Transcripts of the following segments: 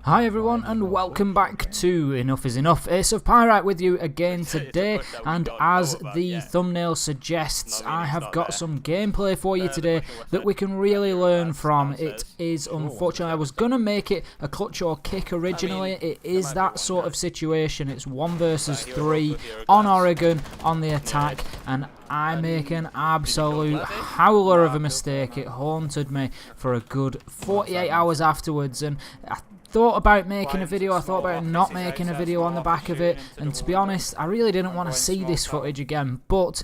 Hi everyone and welcome back to Enough is Enough. Ace of Pyrite with you again today, and as the thumbnail suggests, I have got some gameplay for you today that we can really learn from. It is unfortunately, I was going to make it a clutch or kick originally. It is that sort of situation. It's 1 versus 3 on Oregon on the attack, and I make an absolute howler of a mistake. It haunted me for a good 48 hours afterwards, and I thought about making a video, I thought about not making a video on the back of it, and to be honest, I really didn't want to see this footage again, but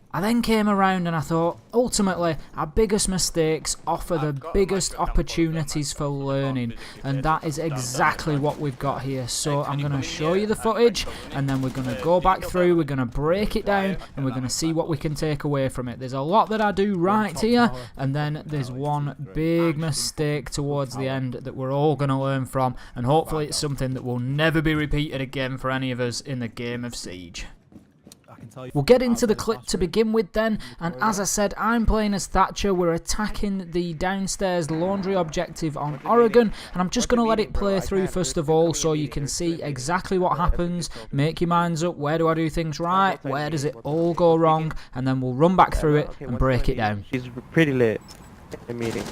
I then came around and I thought, ultimately, our biggest mistakes offer the biggest opportunities for learning, and that is exactly what we've got here. So I'm going to show you the footage, and then we're going to go back through, we're going to break it down, and we're going to see what we can take away from it. There's a lot that I do right here, and then there's one big mistake towards the end that we're all going to learn from, and hopefully it's something that will never be repeated again for any of us in the game of Siege. We'll get into the clip to begin with then, and as I said, I'm playing as Thatcher. We're attacking the downstairs laundry objective on Oregon, and I'm just going to let it play through first of all so you can see exactly what happens, make your minds up, where do I do things right, where does it all go wrong, and then we'll run back through it and break it down. She's pretty lit in meeting.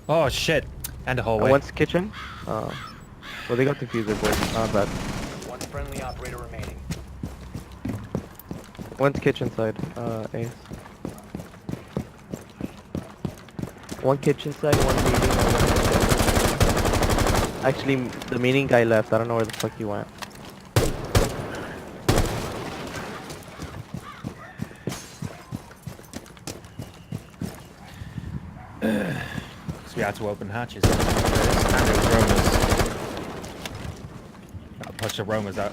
Oh shit, and a hallway. One's kitchen. Well, they got the fuser, but not bad. One friendly operator remaining. One's kitchen side, Ace. One kitchen side, one meeting. Actually, the meeting guy left. I don't know where the fuck he went. So we had to open hatches. And it was roamers. I'll push the roamers out.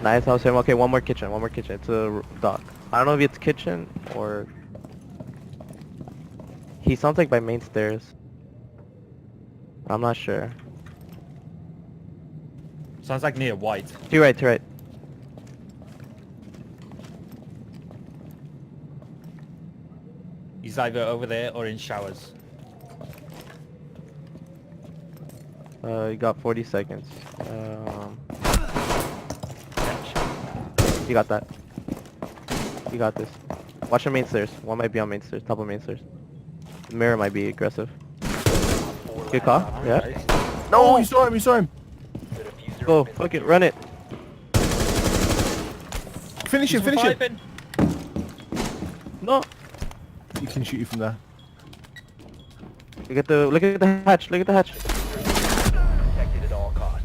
Nice, I was saying, okay, one more kitchen. It's a dock. I don't know if it's kitchen or... He sounds like by main stairs. I'm not sure. Sounds like near white. To your right, to your right. He's either over there or in showers. You got 40 seconds. You got that. You got this. Watch the main stairs. One might be on main stairs, top of main stairs. The mirror might be aggressive. Good call. Yeah. No! Oh, you saw him, Go, fuck it, run it. Finish him. No! He can shoot you from there. Look at the hatch, Protected at all costs.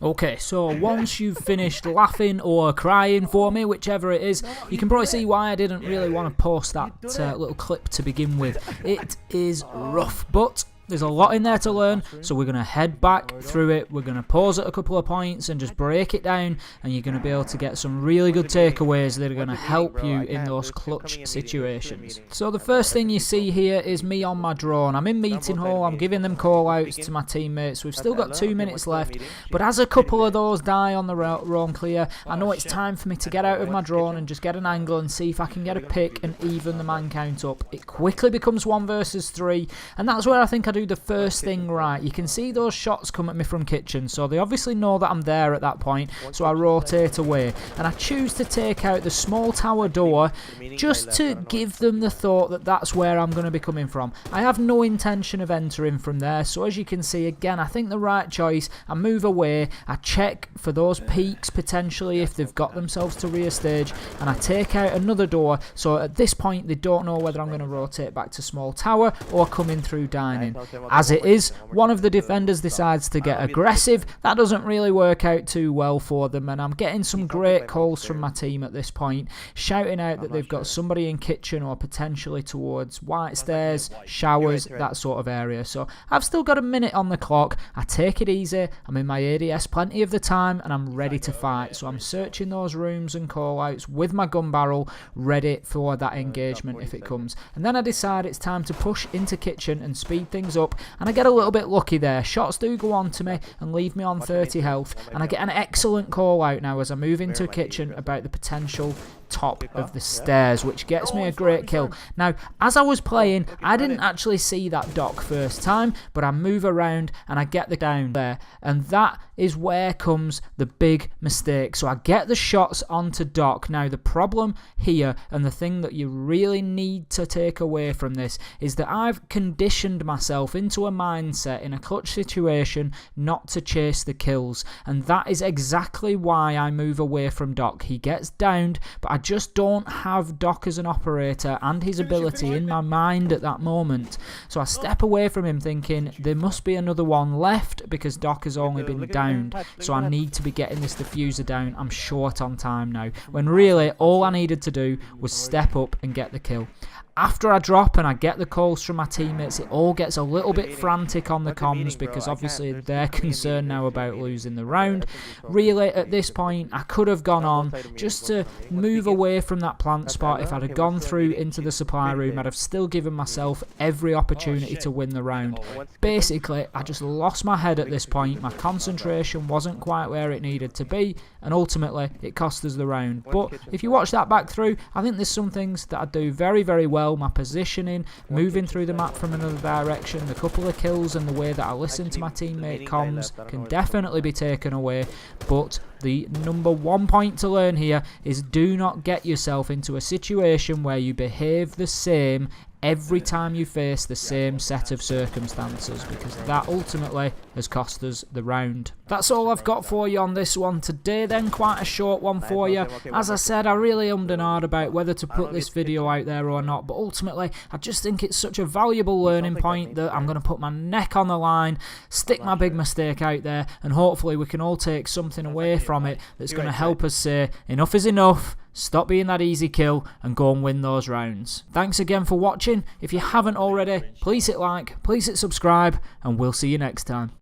Okay, so once you've finished laughing or crying for me, whichever it is, you can probably see why I didn't really want to post that little clip to begin with. It is rough, but there's a lot in there to learn, so we're going to head back through it. We're going to pause at a couple of points and just break it down, and you're going to be able to get some really good takeaways that are going to help you in those clutch situations. So the first thing you see here is me on my drone. I'm in meeting hall, I'm giving them call outs to my teammates. We've still got 2 minutes left, but as a couple of those die on the roam clear, I know it's time for me to get out of my drone and just get an angle and see if I can get a pick and even the man count up. It quickly becomes 1 versus 3, and that's where I think I do the first thing right. You can see those shots come at me from kitchen, so they obviously know that I'm there at that point, so I rotate away and I choose to take out the small tower door just to give them the thought that that's where I'm going to be coming from. I have no intention of entering from there, so as you can see, again, I think the right choice. I move away, I check for those peaks potentially if they've got themselves to rear stage, and I take out another door, so at this point they don't know whether I'm going to rotate back to small tower or come in through dining. As it is, one of the defenders decides to get aggressive. That doesn't really work out too well for them, and I'm getting some great calls from my team at this point, shouting out that they've got somebody in kitchen or potentially towards white stairs, showers, that sort of area. So I've still got a minute on the clock. I take it easy, I'm in my ADS plenty of the time, and I'm ready to fight. So I'm searching those rooms and call outs with my gun barrel, ready for that engagement if it comes. And then I decide it's time to push into kitchen and speed things up, and I get a little bit lucky there. Shots do go on to me and leave me on 30 health, and I get an excellent call out now as I move into kitchen about the potential top of the stairs, which gets me a great kill. Now, as I was playing, I didn't actually see that Doc first time, but I move around and I get the down there, and that is where comes the big mistake. So I get the shots onto Doc. Now, the problem here, and the thing that you really need to take away from this, is that I've conditioned myself into a mindset in a clutch situation not to chase the kills, and that is exactly why I move away from Doc. He gets downed, but I just don't have Doc as an operator and his ability in my mind at that moment. So I step away from him thinking there must be another one left because Doc has only been downed, so I need to be getting this diffuser down. I'm short on time now, when really all I needed to do was step up and get the kill. After I drop and I get the calls from my teammates, it all gets a little bit frantic on the comms because obviously they're concerned now about losing the round. Really, at this point, I could have gone on just to move away from that plant spot. If I'd have gone through into the supply room, I'd have still given myself every opportunity to win the round. Basically, I just lost my head at this point. My concentration wasn't quite where it needed to be, and ultimately, it cost us the round. But if you watch that back through, I think there's some things that I do very, very well. My positioning, moving through the map from another direction, the couple of kills, and the way that I listen to my teammate comms can definitely be taken away. But the number one point to learn here is do not get yourself into a situation where you behave the same every time you face the same set of circumstances, because that ultimately has cost us the round. That's all I've got for you on this one today then, quite a short one for you. As I said, I really ummed and ahed about whether to put this video out there or not, but ultimately I just think it's such a valuable learning point that I'm going to put my neck on the line, stick my big mistake out there, and hopefully we can all take something away from it that's going to help us say enough is enough, stop being that easy kill, and go and win those rounds. Thanks again for watching. If you haven't already, please hit like, please hit subscribe, and we'll see you next time.